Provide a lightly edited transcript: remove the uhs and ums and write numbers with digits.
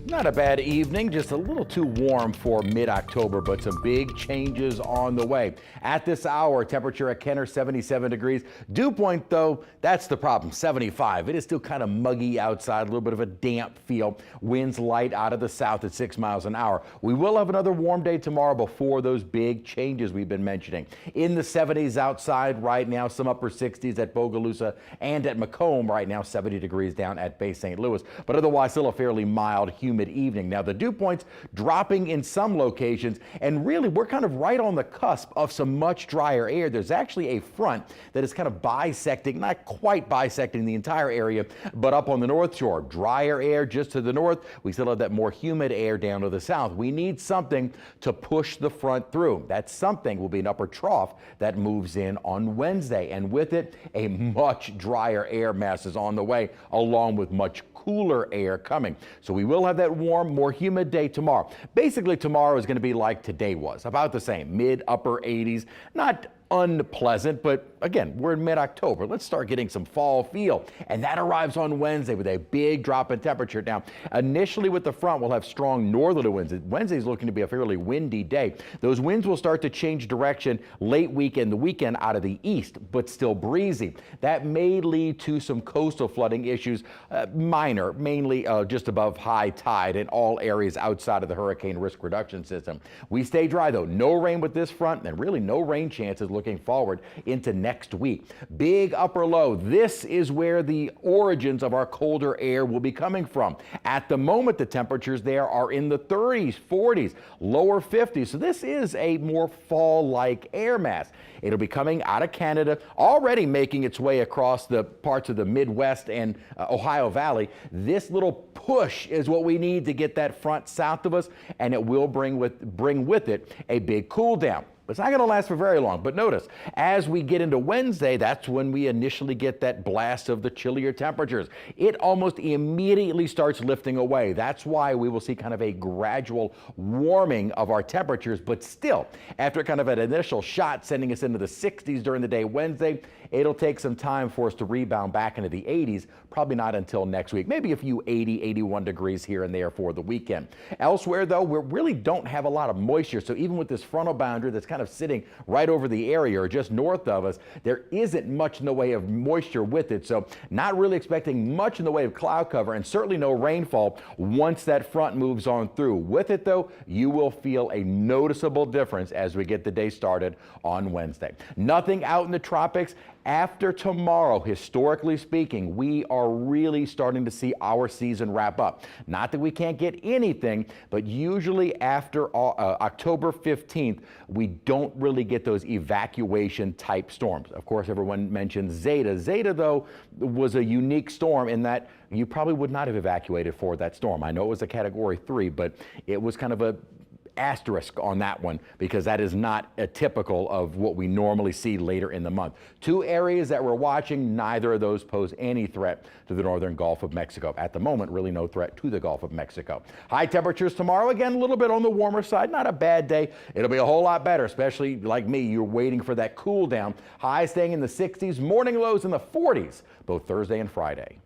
Not a bad evening, just a little too warm for mid-October, but some big changes on the way. At this hour, temperature at Kenner 77 degrees. Dew point, though, that's the problem, 75. It is still kind of muggy outside, a little bit of a damp feel. Winds light out of the south at 6 miles an hour. We will have another warm day tomorrow before those big changes we've been mentioning. In the 70s outside right now, some upper 60s at Bogalusa and at Macomb right now, 70 degrees down at Bay St. Louis, but otherwise still a fairly mild, humid evening. Now the dew points dropping in some locations, and really we're kind of right on the cusp of some much drier air. There's actually a front that is kind of bisecting, not quite bisecting the entire area, but up on the north shore. Drier air just to the north. We still have that more humid air down to the south. We need something to push the front through. That something will be an upper trough that moves in on Wednesday, and with it a much drier air mass is on the way, along with much cooler air coming. So we will have that warm, more humid day tomorrow. Basically, tomorrow is going to be like today was, about the same, mid-upper 80s. Not unpleasant, but again, we're in mid-October. Let's start getting some fall feel, and that arrives on Wednesday with a big drop in temperature. Now, initially with the front, we'll have strong northerly winds. Wednesday's looking to be a fairly windy day. Those winds will start to change direction late weekend, the weekend out of the east, but still breezy. That may lead to some coastal flooding issues, minor, mainly just above high tide in all areas outside of the hurricane risk reduction system. We stay dry though, no rain with this front, and really no rain chances looking forward into next week. Big upper low. This is where the origins of our colder air will be coming from. At the moment, the temperatures there are in the 30s, 40s, lower 50s. So this is a more fall-like air mass. It'll be coming out of Canada, already making its way across the parts of the Midwest and Ohio Valley. This little push is what we need to get that front south of us, and it will bring with it a big cool down. It's not going to last for very long, but notice, as we get into Wednesday, that's when we initially get that blast of the chillier temperatures. It almost immediately starts lifting away. That's why we will see kind of a gradual warming of our temperatures, but still, after kind of an initial shot sending us into the 60s during the day Wednesday, it'll take some time for us to rebound back into the 80s, probably not until next week. Maybe a few 80, 81 degrees here and there for the weekend. Elsewhere, though, we really don't have a lot of moisture, so even with this frontal boundary that's kind of sitting right over the area or just north of us, there isn't much in the way of moisture with it, so not really expecting much in the way of cloud cover, and certainly no rainfall once that front moves on through. With it, though, you will feel a noticeable difference as we get the day started on Wednesday. Nothing out in the tropics. After tomorrow, historically speaking, we are really starting to see our season wrap up. Not that we can't get anything, but usually after October 15th, we don't really get those evacuation type storms. Of course, everyone mentions Zeta. Zeta, though, was a unique storm in that you probably would not have evacuated for that storm. I know it was a Category 3, but it was kind of a asterisk on that one because that is not typical of what we normally see later in the month. Two areas that we're watching, neither of those pose any threat to the northern Gulf of Mexico. At the moment, really no threat to the Gulf of Mexico. High temperatures tomorrow, again, a little bit on the warmer side, not a bad day. It'll be a whole lot better, especially like me, you're waiting for that cool down. High staying in the 60s, morning lows in the 40s, both Thursday and Friday.